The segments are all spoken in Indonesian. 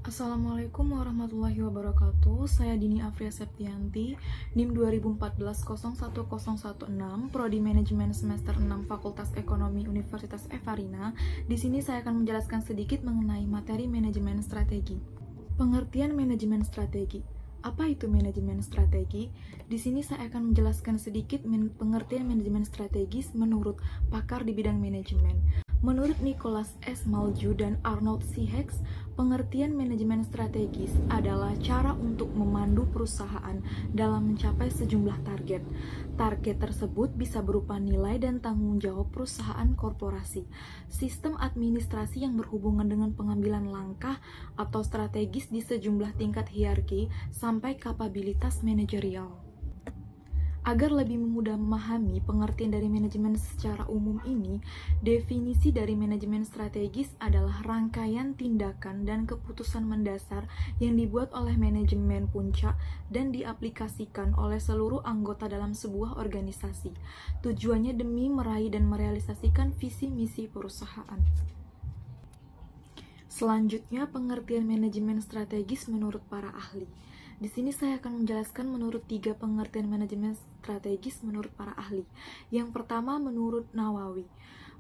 Assalamualaikum warahmatullahi wabarakatuh. Saya Dini Afria Septianti, NIM 2014-01016, Prodi Manajemen semester 6 Fakultas Ekonomi Universitas Evarina. Di sini saya akan menjelaskan sedikit mengenai materi manajemen strategi. Pengertian manajemen strategi. Apa itu manajemen strategi? Di sini saya akan menjelaskan sedikit pengertian manajemen strategis menurut pakar di bidang manajemen. Menurut Nicholas S. Malju dan Arnold C. Hicks, pengertian manajemen strategis adalah cara untuk memandu perusahaan dalam mencapai sejumlah target. Target tersebut bisa berupa nilai dan tanggung jawab perusahaan korporasi, sistem administrasi yang berhubungan dengan pengambilan langkah atau strategis di sejumlah tingkat hierarki, sampai kapabilitas manajerial. Agar lebih mudah memahami pengertian dari manajemen secara umum ini, definisi dari manajemen strategis adalah rangkaian tindakan dan keputusan mendasar yang dibuat oleh manajemen puncak dan diaplikasikan oleh seluruh anggota dalam sebuah organisasi. Tujuannya demi meraih dan merealisasikan visi misi perusahaan. Selanjutnya, pengertian manajemen strategis menurut para ahli. Di sini saya akan menjelaskan menurut 3 pengertian manajemen strategis menurut para ahli. Yang pertama, menurut Nawawi.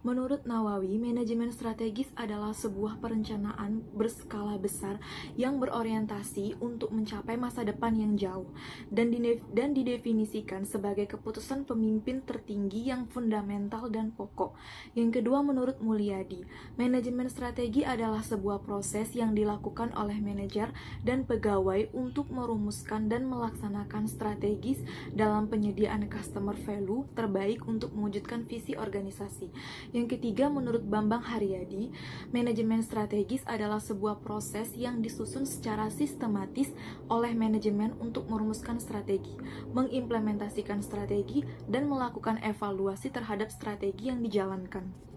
Menurut Nawawi, manajemen strategis adalah sebuah perencanaan berskala besar yang berorientasi untuk mencapai masa depan yang jauh dan didefinisikan sebagai keputusan pemimpin tertinggi yang fundamental dan pokok. Yang kedua, menurut Mulyadi, manajemen strategi adalah sebuah proses yang dilakukan oleh manajer dan pegawai untuk merumuskan dan melaksanakan strategis dalam penyediaan customer value terbaik untuk mewujudkan visi organisasi. Yang ketiga, menurut Bambang Haryadi, manajemen strategis adalah sebuah proses yang disusun secara sistematis oleh manajemen untuk merumuskan strategi, mengimplementasikan strategi, dan melakukan evaluasi terhadap strategi yang dijalankan.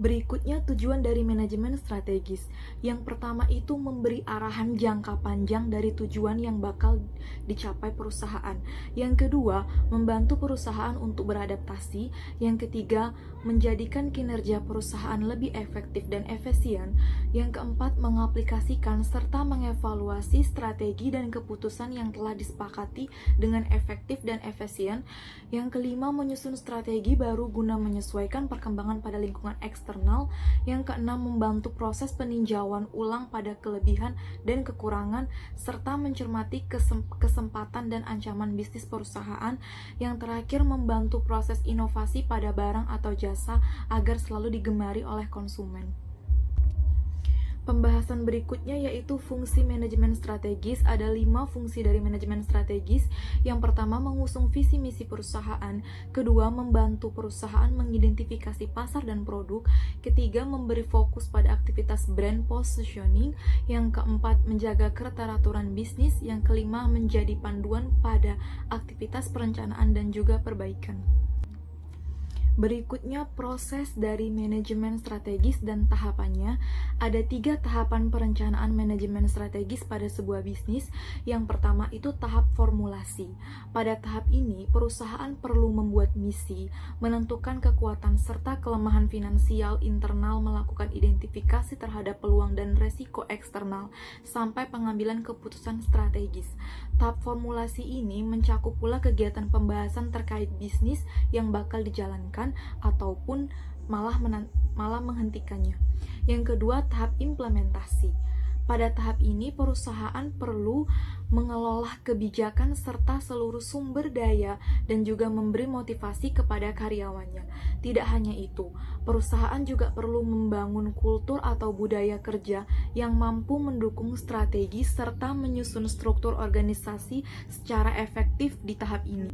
Berikutnya, tujuan dari manajemen strategis. Yang pertama itu memberi arahan jangka panjang dari tujuan yang bakal dicapai perusahaan. Yang kedua, membantu perusahaan untuk beradaptasi. Yang ketiga, menjadikan kinerja perusahaan lebih efektif dan efisien. Yang keempat, mengaplikasikan serta mengevaluasi strategi dan keputusan yang telah disepakati dengan efektif dan efisien. Yang kelima, menyusun strategi baru guna menyesuaikan perkembangan pada lingkungan eksternal. Yang keenam, membantu proses peninjauan ulang pada kelebihan dan kekurangan serta mencermati kesempatan dan ancaman bisnis perusahaan. Yang terakhir, membantu proses inovasi pada barang atau jasa agar selalu digemari oleh konsumen. Pembahasan berikutnya yaitu fungsi manajemen strategis. Ada 5 fungsi dari manajemen strategis. Yang pertama, mengusung visi misi perusahaan. Kedua, membantu perusahaan mengidentifikasi pasar dan produk. Ketiga, memberi fokus pada aktivitas brand positioning. Yang keempat, menjaga keteraturan bisnis. Yang kelima, menjadi panduan pada aktivitas perencanaan dan juga perbaikan. Berikutnya, proses dari manajemen strategis dan tahapannya. Ada 3 tahapan perencanaan manajemen strategis pada sebuah bisnis. Yang pertama itu tahap formulasi. Pada tahap ini, perusahaan perlu membuat misi, menentukan kekuatan serta kelemahan finansial internal, melakukan identifikasi terhadap peluang dan resiko eksternal, sampai pengambilan keputusan strategis. Tahap formulasi ini mencakup pula kegiatan pembahasan terkait bisnis yang bakal dijalankan ataupun malah menghentikannya. Yang kedua, tahap implementasi. Pada tahap ini, perusahaan perlu mengelola kebijakan serta seluruh sumber daya dan juga memberi motivasi kepada karyawannya. Tidak hanya itu, perusahaan juga perlu membangun kultur atau budaya kerja yang mampu mendukung strategi serta menyusun struktur organisasi secara efektif di tahap ini.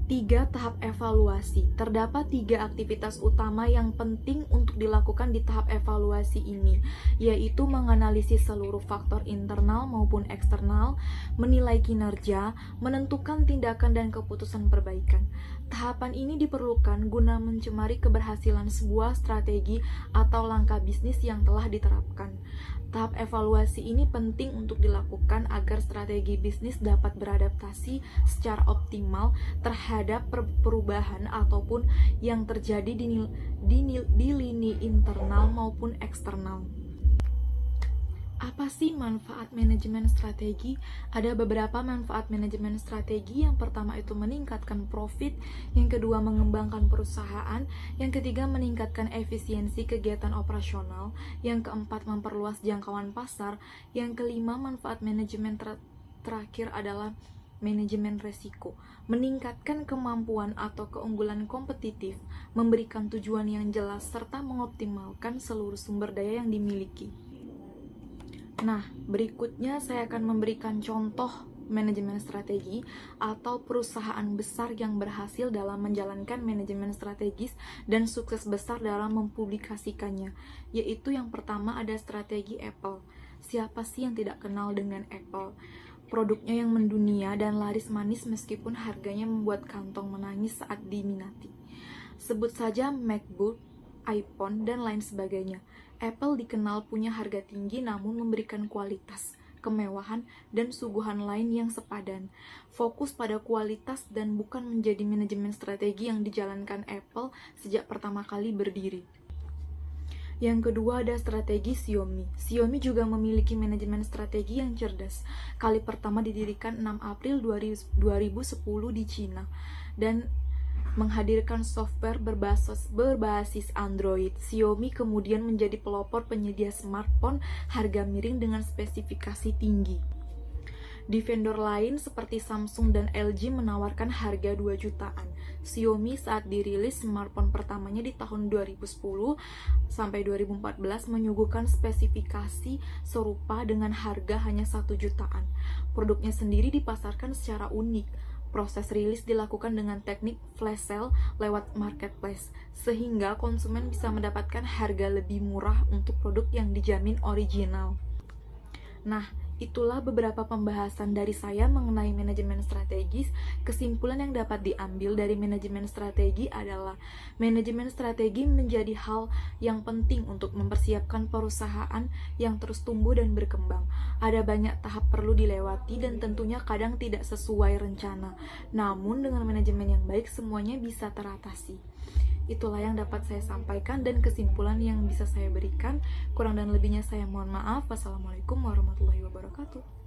3. Tahap evaluasi. Terdapat 3 aktivitas utama yang penting untuk dilakukan di tahap evaluasi ini, yaitu menganalisis seluruh faktor internal maupun eksternal, menilai kinerja, menentukan tindakan dan keputusan perbaikan. Tahapan ini diperlukan guna mencemari keberhasilan sebuah strategi atau langkah bisnis yang telah diterapkan. Tahap evaluasi ini penting untuk dilakukan agar strategi bisnis dapat beradaptasi secara optimal terhadap perubahan ataupun yang terjadi di lini internal maupun eksternal. Apa sih manfaat manajemen strategi? Ada beberapa manfaat manajemen strategi. Yang pertama itu meningkatkan profit, yang kedua mengembangkan perusahaan, yang ketiga meningkatkan efisiensi kegiatan operasional, yang keempat memperluas jangkauan pasar, yang kelima manfaat manajemen terakhir adalah manajemen resiko, meningkatkan kemampuan atau keunggulan kompetitif, memberikan tujuan yang jelas, serta mengoptimalkan seluruh sumber daya yang dimiliki. Nah, berikutnya saya akan memberikan contoh manajemen strategi atau perusahaan besar yang berhasil dalam menjalankan manajemen strategis dan sukses besar dalam mempublikasikannya, yaitu yang pertama ada strategi Apple. Siapa sih yang tidak kenal dengan Apple? Produknya yang mendunia dan laris manis meskipun harganya membuat kantong menangis saat diminati. Sebut saja MacBook, iPhone, dan lain sebagainya. Apple dikenal punya harga tinggi namun memberikan kualitas, kemewahan, dan suguhan lain yang sepadan. Fokus pada kualitas dan bukan menjadi manajemen strategi yang dijalankan Apple sejak pertama kali berdiri. Yang kedua ada strategi Xiaomi. Xiaomi juga memiliki manajemen strategi yang cerdas. Kali pertama didirikan 6 April 2010 di Cina dan menghadirkan software berbasis Android. Xiaomi kemudian menjadi pelopor penyedia smartphone harga miring dengan spesifikasi tinggi. Di vendor lain seperti Samsung dan LG menawarkan harga 2 jutaan. Xiaomi saat dirilis smartphone pertamanya di tahun 2010 sampai 2014 menyuguhkan spesifikasi serupa dengan harga hanya 1 jutaan. Produknya sendiri dipasarkan secara unik. Proses rilis dilakukan dengan teknik flash sale lewat marketplace, sehingga konsumen bisa mendapatkan harga lebih murah untuk produk yang dijamin original. Nah, itulah beberapa pembahasan dari saya mengenai manajemen strategis. Kesimpulan yang dapat diambil dari manajemen strategi adalah manajemen strategi menjadi hal yang penting untuk mempersiapkan perusahaan yang terus tumbuh dan berkembang. Ada banyak tahap perlu dilewati dan tentunya kadang tidak sesuai rencana. Namun dengan manajemen yang baik semuanya bisa teratasi. Itulah yang dapat saya sampaikan dan kesimpulan yang bisa saya berikan. Kurang dan lebihnya saya mohon maaf. Wassalamualaikum warahmatullahi wabarakatuh.